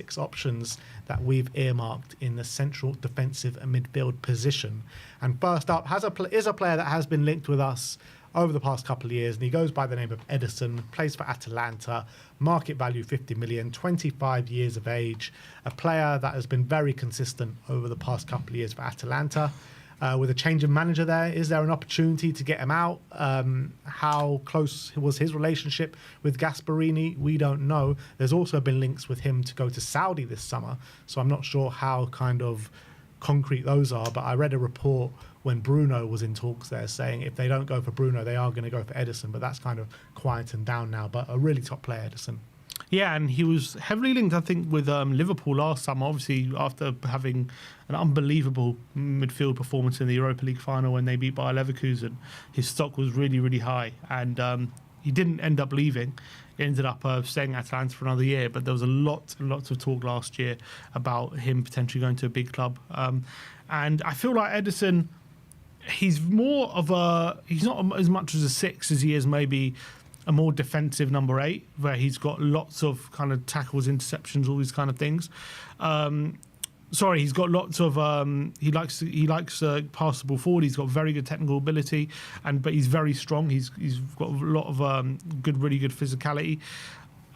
6 options that we've earmarked in the central defensive and midfield position. And first up is a player that has been linked with us over the past couple of years, and he goes by the name of Edison, plays for Atalanta, market value 50 million, 25 years of age, a player that has been very consistent over the past couple of years for Atalanta. With a change of manager there, is there an opportunity to get him out? How close was his relationship with Gasperini? We don't know. There's also been links with him to go to Saudi this summer, so I'm not sure how kind of concrete those are, but I read a report when Bruno was in talks there saying if they don't go for Bruno, they are going to go for Edison, but that's kind of quietened down now. But a really top player, Edison. Yeah, and he was heavily linked, I think, with Liverpool last summer, obviously after having an unbelievable midfield performance in the Europa League final when they beat Bayer Leverkusen. His stock was really, really high, and he didn't end up leaving. He ended up staying at Atalanta for another year, but there was lots of talk last year about him potentially going to a big club. And I feel like Edison, he's more of he's not as much as a 6 as he is maybe a more defensive number 8, where he's got lots of kind of tackles, interceptions, all these kind of things. He's got lots of he likes pass the ball forward. He's got very good technical ability, but he's very strong. He's got a lot of really good physicality,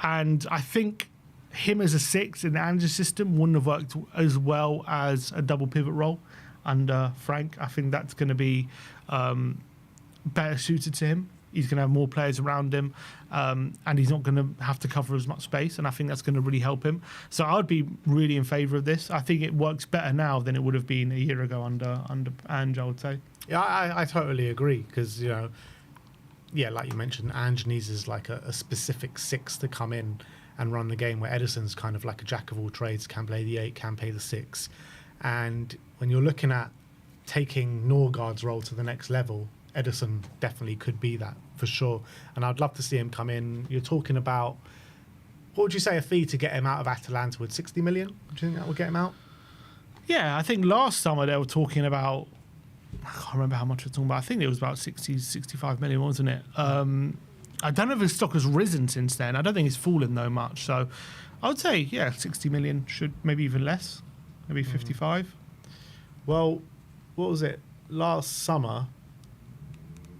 and I think him as a 6 in the Ange's system wouldn't have worked as well as a double pivot role under Frank. I think that's going to be better suited to him. He's going to have more players around him, and he's not going to have to cover as much space, and I think that's going to really help him. So I would be really in favour of this. I think it works better now than it would have been a year ago under Ange, I would say. Yeah, I totally agree, because, like you mentioned, Ange needs like a specific 6 to come in and run the game, where Edison's kind of like a jack of all trades, can play the 8, can play the 6. And when you're looking at taking Norgaard's role to the next level, Edison definitely could be that for sure, and I'd love to see him come in. You're talking about, what would you say a fee to get him out of Atalanta would? 60 million? Do you think that would get him out? Yeah, I think last summer they were talking about, I can't remember how much they were talking about. I think it was about 60, 65 million, wasn't it? I don't know if his stock has risen since then. I don't think it's fallen though much. So I would say, 60 million, should maybe even less, maybe 55. Well, what was it? Last summer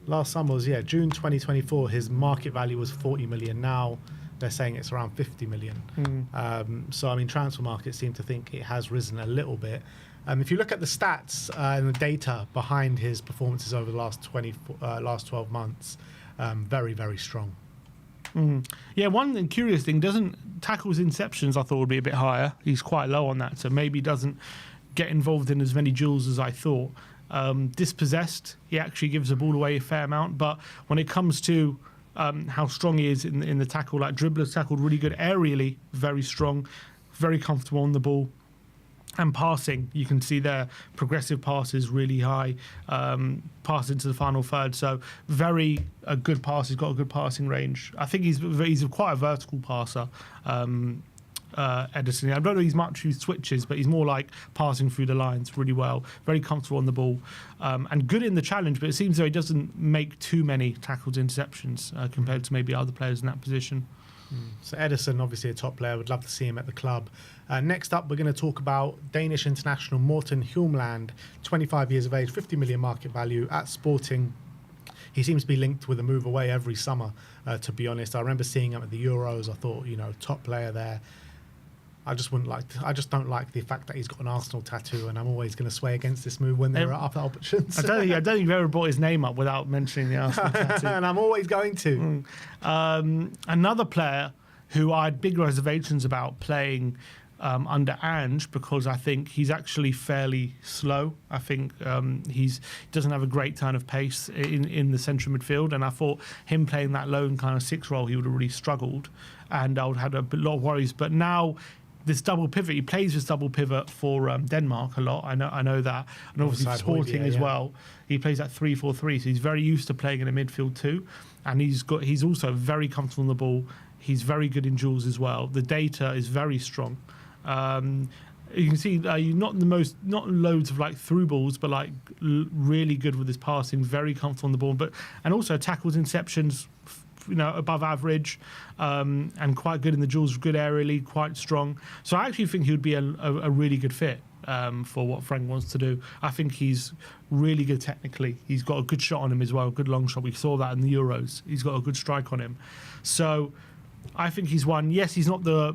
was, June 2024, his market value was 40 million. Now they're saying it's around 50 million. So, I mean, transfer markets seem to think it has risen a little bit. If you look at the stats and the data behind his performances over the last 12 months, very, very strong. Yeah, one curious thing, tackles inceptions I thought would be a bit higher. He's quite low on that, so maybe doesn't get involved in as many duels as I thought. Dispossessed, he actually gives the ball away a fair amount, but when it comes to how strong he is in the tackle, like dribblers tackled really good aerially, very strong, very comfortable on the ball. And passing, you can see there, progressive passes really high, pass into the final third. So very a good pass. He's got a good passing range. I think he's quite a vertical passer, Edison. I don't know he's much who switches, but he's more like passing through the lines really well. Very comfortable on the ball, and good in the challenge. But it seems though he doesn't make too many tackles, interceptions compared to maybe other players in that position. So Edison, obviously a top player. Would love to see him at the club. Next up, we're going to talk about Danish international Morton Humeland, 25 years of age, 50 million market value at Sporting. He seems to be linked with a move away every summer, to be honest. I remember seeing him at the Euros. I thought, top player there. I just don't like the fact that he's got an Arsenal tattoo, and I'm always going to sway against this move when there are other options. I don't think you've ever brought his name up without mentioning the Arsenal tattoo. And I'm always going to. Another player who I had big reservations about playing under Ange, because I think he's actually fairly slow. I think he doesn't have a great turn of pace in the central midfield, and I thought him playing that lone kind of 6 role, he would have really struggled, and I would have had a lot of worries. But now, this double pivot, he plays this double pivot for Denmark a lot. I know that, and obviously Sporting as well. He plays that 3-4-3, so he's very used to playing in a midfield too. And he's also very comfortable on the ball. He's very good in duels as well. The data is very strong. You can see not loads of like through balls, but like really good with his passing. Very comfortable on the ball, and also tackles, interceptions above average, and quite good in the duels, good aerially, quite strong. So I actually think he would be a really good fit for what Frank wants to do. I think he's really good technically. He's got a good shot on him as well, good long shot. We saw that in the Euros. He's got a good strike on him. So I think he's one. Yes, he's not the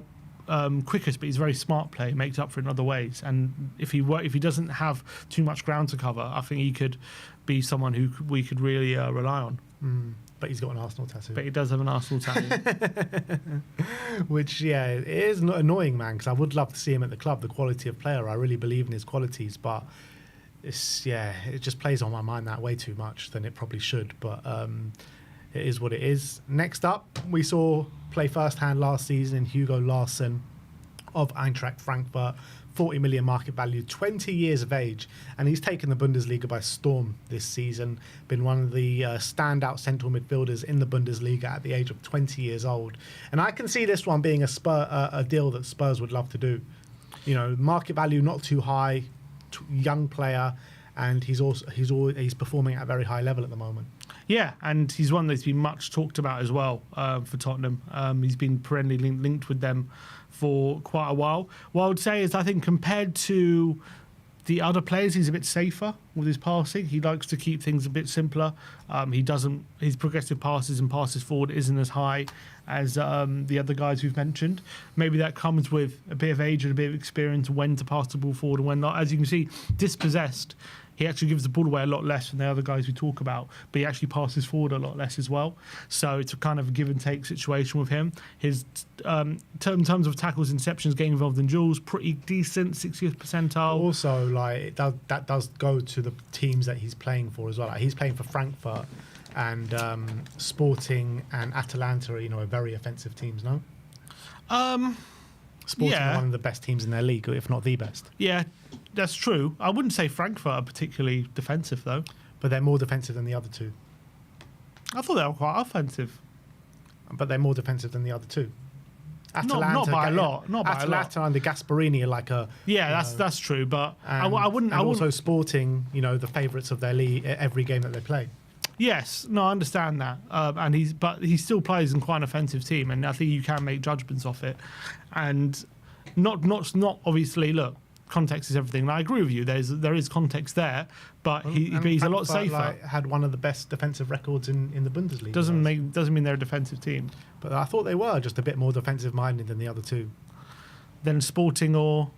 quickest, but he's a very smart player. He makes up for it in other ways. And if he doesn't have too much ground to cover, I think he could be someone who we could really rely on. But he's got an Arsenal tattoo. But he does have an Arsenal tattoo. Which, it is annoying, man, because I would love to see him at the club, the quality of player. I really believe in his qualities, but it just plays on my mind that way too much than it probably should. But it is what it is. Next up, we saw play firsthand last season Hugo Lloris of Eintracht Frankfurt. 40 million market value, 20 years of age, and he's taken the Bundesliga by storm this season. Been one of the standout central midfielders in the Bundesliga at the age of 20 years old. And I can see this one being a deal that Spurs would love to do. Market value not too high, young player, and he's performing at a very high level at the moment. Yeah, and he's one that's been much talked about as well for Tottenham. He's been perennially linked with them for quite a while. What I would say is I think compared to the other players, he's a bit safer with his passing. He likes to keep things a bit simpler. His progressive passes and passes forward isn't as high as the other guys we've mentioned. Maybe that comes with a bit of age and a bit of experience when to pass the ball forward and when not. As you can see, dispossessed, he actually gives the ball away a lot less than the other guys we talk about, but he actually passes forward a lot less as well. So it's a kind of a give and take situation with him. His in terms of tackles, interceptions, getting involved in duels, pretty decent, 60th percentile. Also, that does go to the teams that he's playing for as well. He's playing for Frankfurt and Sporting and Atalanta are very offensive teams, no? Sporting are one of the best teams in their league, if not the best. Yeah, that's true. I wouldn't say Frankfurt are particularly defensive, though. But they're more defensive than the other two. I thought they were quite offensive. But they're more defensive than the other two. Atalanta, not by a lot. Not by Atalanta under Gasparini are like a... Yeah, that's true. But I wouldn't... And also Sporting, the favourites of their league every game that they play. Yes, no, I understand that, and he still plays in quite an offensive team, and I think you can make judgments off it, and not obviously. Look, context is everything. And I agree with you. There is context there, but he's a lot safer. Had one of the best defensive records in the Bundesliga. Doesn't mean they're a defensive team. But I thought they were just a bit more defensive minded than the other two. Than Sporting or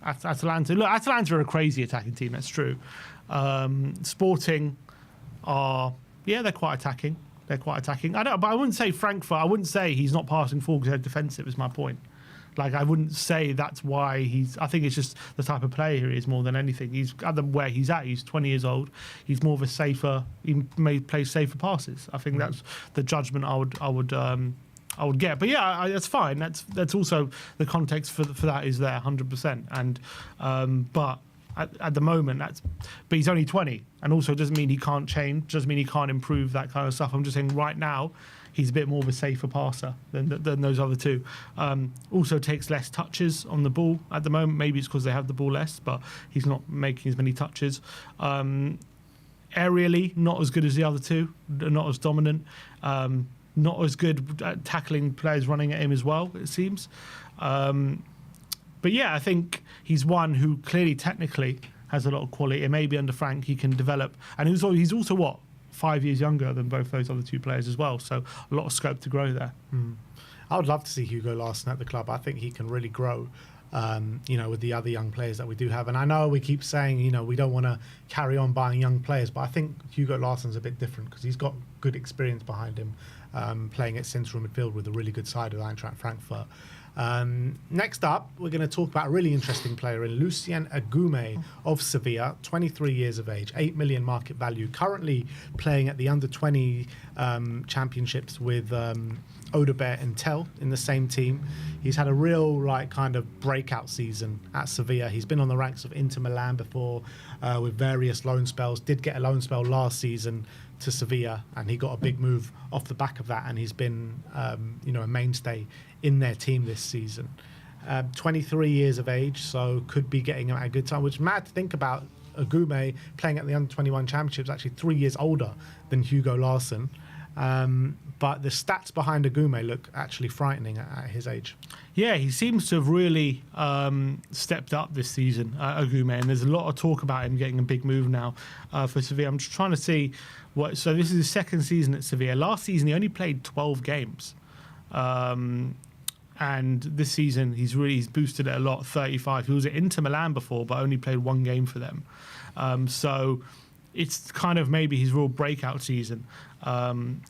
Atalanta. Look, Atalanta are a crazy attacking team. That's true. Sporting they're quite attacking. But I wouldn't say Frankfurt. I wouldn't say he's not passing forward because they're defensive. Is my point. I wouldn't say that's why he's. I think it's just the type of player he is more than anything. He's at where he's at. He's 20 years old. He's more of a safer. He may play safer passes. I think that's the judgment I would get. But yeah, that's fine. That's also the context for that is there 100%. And but. At the moment, but he's only 20, and also doesn't mean he can't change, doesn't mean he can't improve that kind of stuff. I'm just saying right now, he's a bit more of a safer passer than those other two. Also takes less touches on the ball at the moment. Maybe it's because they have the ball less, but he's not making as many touches. Aerially, not as good as the other two, not as dominant, not as good at tackling players running at him as well, it seems. But yeah, I think he's one who clearly technically has a lot of quality, and maybe under Frank he can develop. And he's also 5 years younger than both those other two players as well, so a lot of scope to grow there. I would love to see Hugo Lloris at the club. I think he can really grow, with the other young players that we do have. And I know we keep saying, we don't want to carry on buying young players, but I think Hugo Larson's a bit different because he's got good experience behind him, playing at central midfield with a really good side of Eintracht Frankfurt. Next up, we're going to talk about a really interesting player in Lucen Agume of Sevilla, 23 years of age, 8 million market value, currently playing at the under-20 championships with Odebert and Tell in the same team. He's had a real kind of breakout season at Sevilla. He's been on the ranks of Inter Milan before with various loan spells, did get a loan spell last season to Sevilla, and he got a big move off the back of that, and he's been a mainstay in their team this season. 23 years of age, so could be getting him at a good time, which is mad to think about. Agume playing at the under-21 championships, actually 3 years older than Hugo Larsson. but the stats behind Agume look actually frightening at his age. Yeah, he seems to have really stepped up this season, Agume, and there's a lot of talk about him getting a big move now for Sevilla. I'm just trying to see what. So this is his second season at Sevilla. Last season he only played 12 games, and this season he's boosted it a lot, 35. He was at Inter Milan before, but only played one game for them. So it's kind of maybe his real breakout season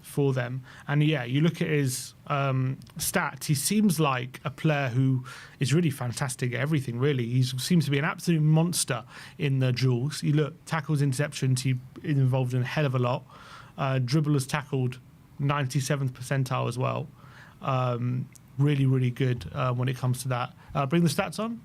for them. And yeah, you look at his stats, he seems like a player who is really fantastic at everything, really. He seems to be an absolute monster in the duels. You look, tackles, interceptions, he's involved in a hell of a lot. Dribblers tackled 97th percentile as well. Really, really good when it comes to that. Bring the stats on.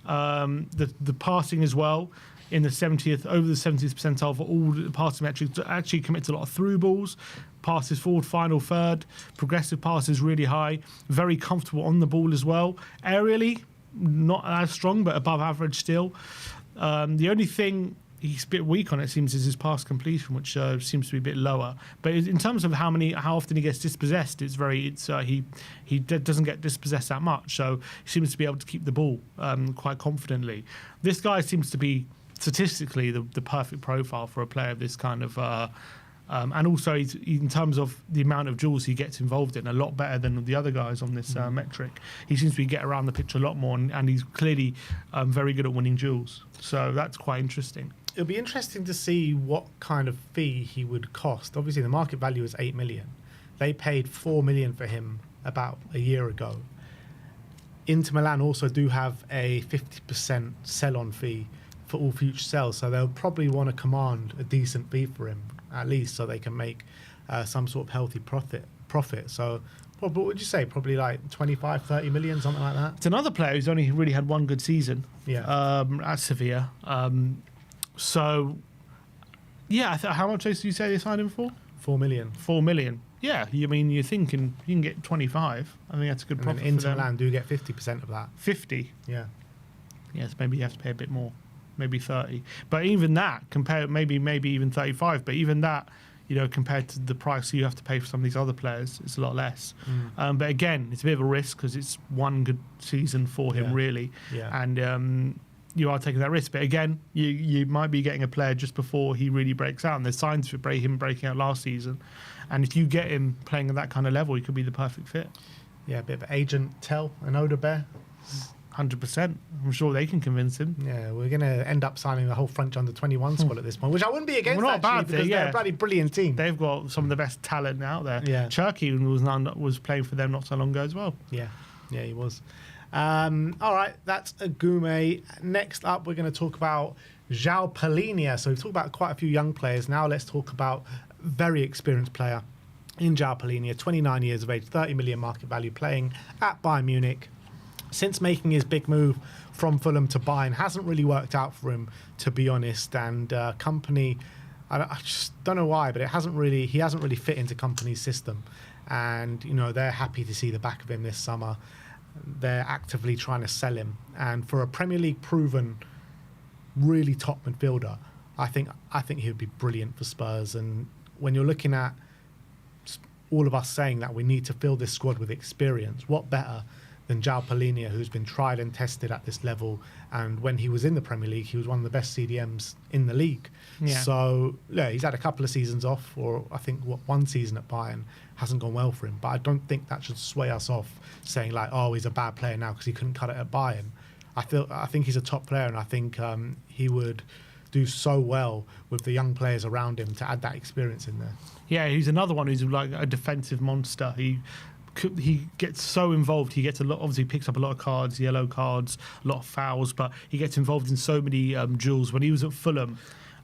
The passing as well, in the 70th, over the 70th percentile for all the passing metrics. Actually commits a lot of through balls, passes forward, final third, progressive passes really high, very comfortable on the ball as well. Aerially, not as strong, but above average still. The only thing he's a bit weak on, it seems, is his pass completion, which seems to be a bit lower. But in terms of how often he gets dispossessed, he doesn't get dispossessed that much. So he seems to be able to keep the ball quite confidently. This guy seems to be statistically the perfect profile for a player of this kind of. And also, in terms of the amount of duels he gets involved in, a lot better than the other guys on this metric. He seems to get around the pitch a lot more, and he's clearly very good at winning duels. So that's quite interesting. It'll be interesting to see what kind of fee he would cost. Obviously, the market value is 8 million. They paid 4 million for him about a year ago. Inter Milan also do have a 50% sell-on fee for all future sales, so they'll probably want to command a decent fee for him, at least, so they can make some sort of healthy profit. So what would you say? Probably like 25, 30 million, something like that? It's another player who's only really had one good season at Sevilla. So, yeah, how much did you say they signed him for? 4 million. 4 million. Yeah, you're thinking you can get 25. I think that's a good profit. And Inter Milan do get 50% of that. 50? Yeah. Yes, maybe you have to pay a bit more. Maybe 30. But even that, maybe even 35, but even that, compared to the price you have to pay for some of these other players, it's a lot less. But again, it's a bit of a risk because it's one good season for him, really. Yeah. And you are taking that risk. But again, you might be getting a player just before he really breaks out. And there's signs for him breaking out last season. And if you get him playing at that kind of level, he could be the perfect fit. Yeah, a bit of agent tell and Odebear. 100%. I'm sure they can convince him. Yeah, we're going to end up signing the whole French under-21 squad at this point, which I wouldn't be against, well, not actually, bad, because they're a bloody brilliant team. They've got some of the best talent out there. Yeah. Cherki was playing for them not so long ago as well. Yeah, he was. All right, that's Agume. Next up, we're going to talk about João Palhinha. So we've talked about quite a few young players. Now let's talk about a very experienced player in João Palhinha, 29 years of age, 30 million market value, playing at Bayern Munich. Since making his big move from Fulham to Bayern, hasn't really worked out for him, to be honest. And Company, I just don't know why, but he hasn't really fit into Company's system. And they're happy to see the back of him this summer. They're actively trying to sell him. And for a Premier League proven, really top midfielder, I think he would be brilliant for Spurs. And when you're looking at all of us saying that we need to fill this squad with experience, what better than João Palhinha, who's been tried and tested at this level, and when he was in the Premier League, he was one of the best CDMs in the league. Yeah. So yeah, he's had a couple of seasons off, or I think one season at Bayern hasn't gone well for him. But I don't think that should sway us off saying like, oh, he's a bad player now because he couldn't cut it at Bayern. I think he's a top player, and I think he would do so well with the young players around him to add that experience in there. Yeah, he's another one who's like a defensive monster. He gets so involved. He gets a lot. Obviously, picks up a lot of cards, yellow cards, a lot of fouls. But he gets involved in so many duels. When he was at Fulham,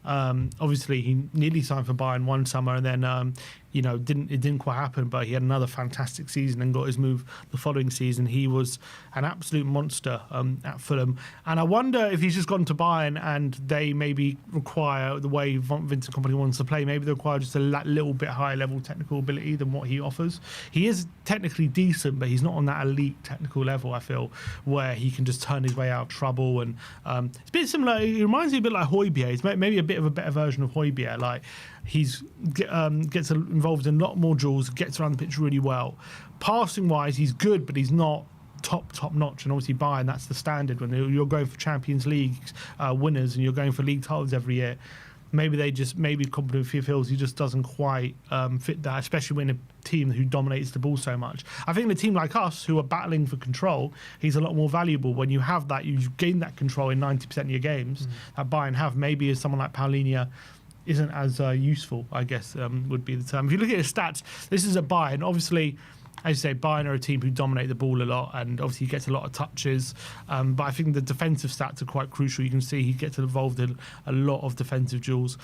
obviously he nearly signed for Bayern one summer, and then it didn't quite happen. But he had another fantastic season and got his move the following season. He was an absolute monster at Fulham. And I wonder if he's just gone to Bayern and they maybe require the way Vincent Kompany wants to play. Maybe they require just a little bit higher level technical ability than what he offers. He is technically decent, but he's not on that elite technical level, I feel, where he can just turn his way out of trouble. And it's a bit similar. It reminds me a bit like Højbjerg. It's maybe a bit of a better version of Højbjerg. Like, He's gets involved in a lot more duels, gets around the pitch really well. Passing wise, he's good, but he's not top notch. And obviously Bayern, that's the standard when you're going for Champions League winners and you're going for league titles every year. Maybe Company feels he just doesn't quite fit that, especially when a team who dominates the ball so much. I think in a team like us, who are battling for control, he's a lot more valuable. When you have that, you gain that control in 90% of your games that Bayern have. Maybe as someone like Paulinho isn't as useful, I guess, would be the term. If you look at his stats, this is a Bayern. Obviously, as you say, Bayern are a team who dominate the ball a lot, and obviously he gets a lot of touches. But I think the defensive stats are quite crucial. You can see he gets involved in a lot of defensive duels.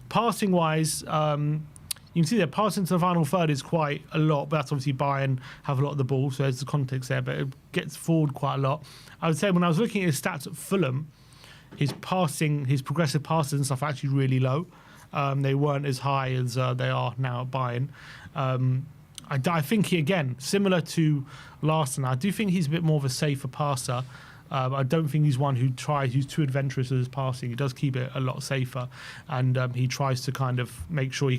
Passing-wise, you can see that passing to the final third is quite a lot, but that's obviously Bayern have a lot of the ball, so there's the context there, but it gets forward quite a lot. I would say when I was looking at his stats at Fulham, his progressive passes and stuff are actually really low. They weren't as high as they are now at Bayern. I think he, again, similar to Larson, I do think he's a bit more of a safer passer. I don't think he's one who's too adventurous with his passing. He does keep it a lot safer, and he tries to kind of make sure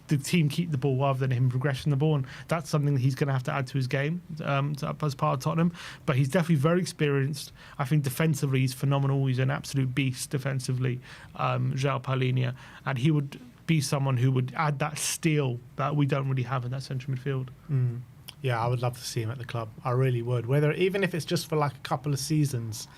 the team keep the ball rather than him progressing the ball, and that's something that he's going to have to add to his game as part of Tottenham. But he's definitely very experienced. I think defensively he's phenomenal. He's an absolute beast defensively, João Paulinho, and he would be someone who would add that steel that we don't really have in that central midfield. Yeah, I would love to see him at the club. I really would. Even if it's just for like a couple of seasons,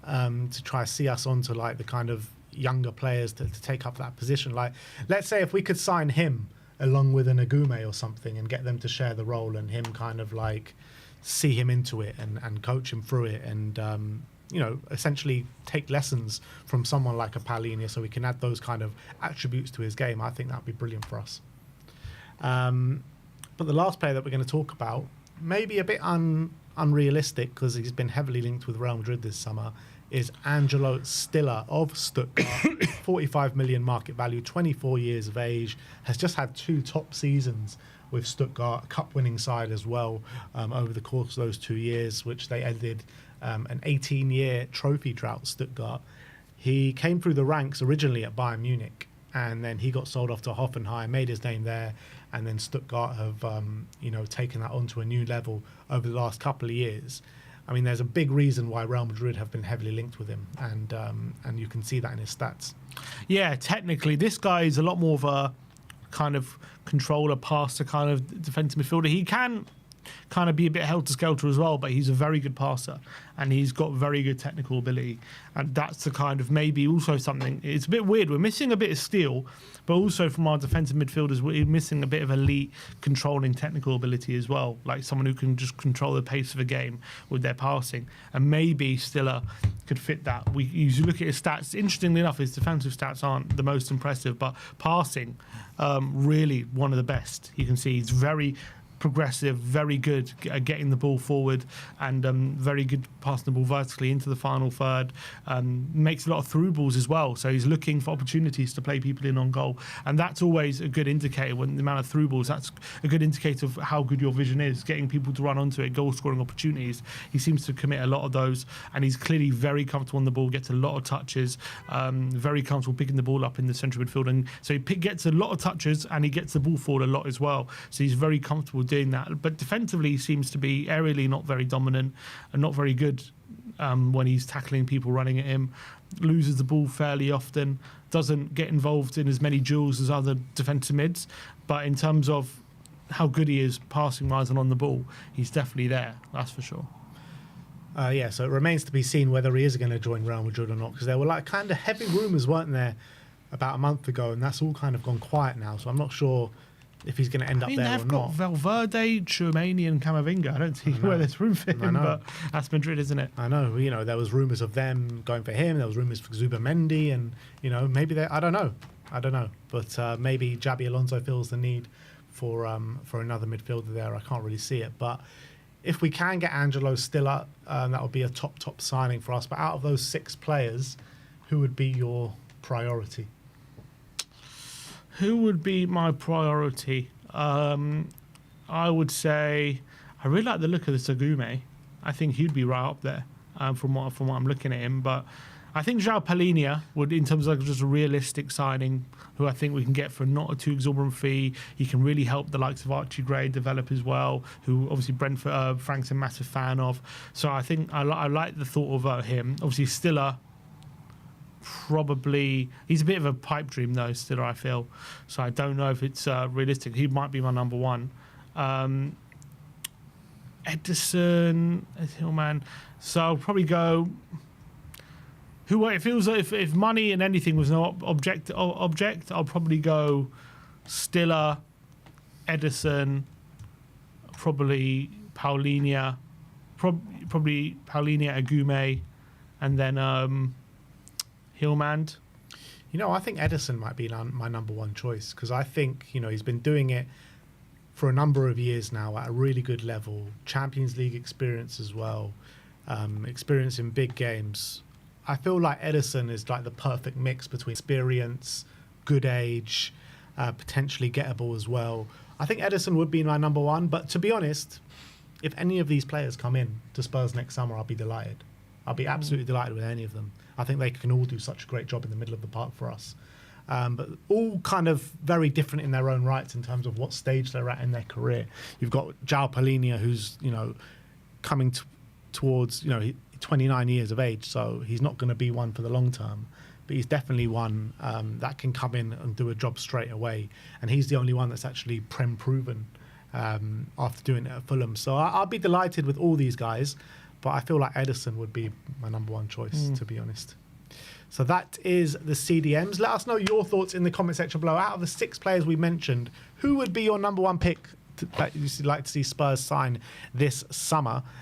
to try to see us onto like the kind of younger players to take up that position. Like, let's say if we could sign him along with an Agume or something and get them to share the role, and him kind of like see him into it and coach him through it, and essentially take lessons from someone like a Paulinho, so we can add those kind of attributes to his game. I think that would be brilliant for us. But the last player that we're going to talk about, maybe a bit unrealistic because he's been heavily linked with Real Madrid this summer, is Angelo Stiller of Stuttgart. 45 million market value, 24 years of age, has just had 2 top seasons with Stuttgart, a cup-winning side as well over the course of those 2 years, which they ended an 18-year trophy drought, Stuttgart. He came through the ranks originally at Bayern Munich, and then he got sold off to Hoffenheim, made his name there, and then Stuttgart have taken that onto a new level over the last couple of years. I mean, there's a big reason why Real Madrid have been heavily linked with him, and you can see that in his stats. Yeah, technically, this guy is a lot more of a kind of controller, passer, kind of defensive midfielder. He can kind of be a bit helter-skelter as well, but he's a very good passer, and he's got very good technical ability, and that's the kind of maybe also something. It's a bit weird. We're missing a bit of steel, but also from our defensive midfielders, we're missing a bit of elite controlling technical ability as well, like someone who can just control the pace of a game with their passing, and maybe Stiller could fit that. We usually look at his stats. Interestingly enough, his defensive stats aren't the most impressive, but passing, really one of the best. You can see he's very progressive, very good at getting the ball forward, and very good passing the ball vertically into the final third. Makes a lot of through balls as well, so he's looking for opportunities to play people in on goal, and that's always a good indicator. When the amount of through balls, that's a good indicator of how good your vision is, getting people to run onto it, goal scoring opportunities. He seems to commit a lot of those, and he's clearly very comfortable on the ball, gets a lot of touches, very comfortable picking the ball up in the central midfield, and so he gets a lot of touches and he gets the ball forward a lot as well, so he's very comfortable doing that. But defensively he seems to be aerially not very dominant and not very good when he's tackling people running at him, loses the ball fairly often, doesn't get involved in as many duels as other defensive mids, but in terms of how good he is passing wise and on the ball, he's definitely there, that's for sure. So it remains to be seen whether he is going to join Real Madrid or not, because there were like kind of heavy rumours, weren't there, about a month ago, and that's all kind of gone quiet now, so I'm not sure if he's going to end up there or not. They've got Valverde, Tchouameni and Camavinga. I don't see where there's room for him, but that's Madrid, isn't it? I know. There was rumours of them going for him. There was rumours for Zubamendi, and maybe I don't know. But maybe Xabi Alonso feels the need for another midfielder there. I can't really see it, but if we can get Angelo Stiller, that would be a top signing for us. But out of those 6 players, who would be your priority? Who would be my priority? I would say I really like the look of this Agume. I think he'd be right up there from what I'm looking at him. But I think João Palhinha would, in terms of just a realistic signing, who I think we can get for not a too exorbitant fee. He can really help the likes of Archie Gray develop as well, who obviously Brentford Frank's a massive fan of. So I think I like the thought of him. Obviously Stiller, probably he's a bit of a pipe dream though. Stiller, I feel. So I don't know if it's realistic. He might be my number one. Edison, Hillman. So I'll probably go. If money and anything was no object, I'll probably go Stiller, Edison, probably Paulinho, probably Paulinho Agume, and then Hillman. You know, I think Edison might be my number one choice because I think, you know, he's been doing it for a number of years now at a really good level. Champions League experience as well, experience in big games. I feel like Edison is like the perfect mix between experience, good age, potentially gettable as well. I think Edison would be my number one, but to be honest, if any of these players come in to Spurs next summer, I'll be delighted. I'll be absolutely delighted with any of them. I think they can all do such a great job in the middle of the park for us. But all kind of very different in their own rights in terms of what stage they're at in their career. You've got João Palhinha, who's, you know, coming towards, you know, 29 years of age, so he's not going to be one for the long term, but he's definitely one that can come in and do a job straight away, and he's the only one that's actually Prem proven after doing it at Fulham. So I'll be delighted with all these guys, but I feel like Edison would be my number one choice, to be honest. So that is the CDMs. Let us know your thoughts in the comment section below. Out of the 6 players we mentioned, who would be your number one pick that you'd like to see Spurs sign this summer?